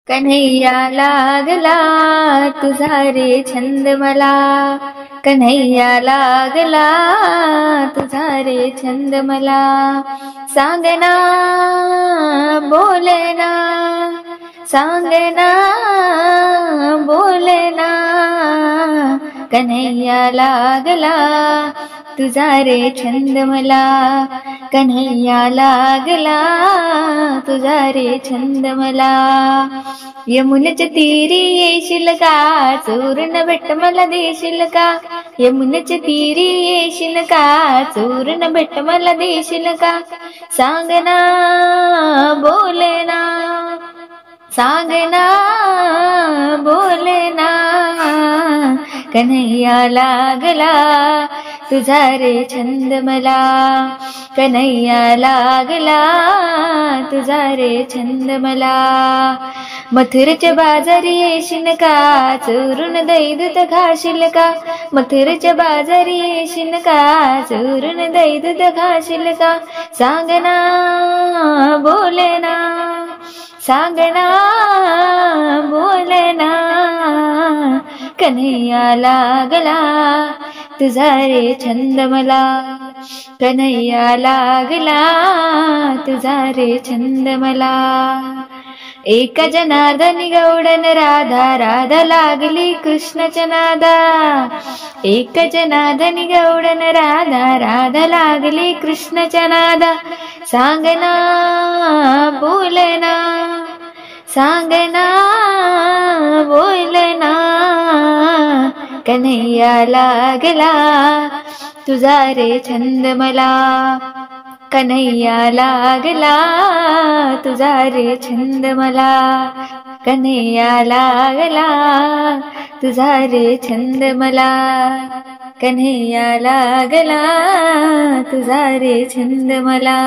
कन्हैया लागला तुझा रे छंद मला, कन्हैया लागला तुझा रे छंद मला. सांगना बोलना, सांगना बोलना, कन्हैया लागला तुझा रे छंद मला, कन्हैया लागला तुझा रे छंद मला. यमुनेच्या तीरी येशील का, चोरून भेट मला देशील का. यमुनेच्या तीरी येशील का, चोरून भेट मला देशील का. सांगना बोलना, सांगना बोलना, कन्हैया लागला तुझा रे छंद मला, कन्हैया लागला तुझा रे छंद मला. मथुरेच्या बाजारी येशील का, चोरून दही दूध खाशील का. मथुरेच्या बाजारी येशील का, चोरून दही दूध खाशील का. सांगना बोलना, सांगना बोलना, कन्हैया लागला तुझा रे छंद मला, कन्हैया लागला तुझा रे छंद मला. एक जनार्दनी गौडन राधा, राधा लागली कृष्णाच्या नादा. एक जनार्दनी गौडन राधा, राधा लागली कृष्णाच्या नादा. सांगना बोलना, सांगना बोलना, कन्हैया लागला तुझा रे छंद मला, कन्हैया लागला तुझा रे छंद मला, कन्हैया लागला तुझा रे छंद मला, कन्हैया लागला तुझा रे छंद मला.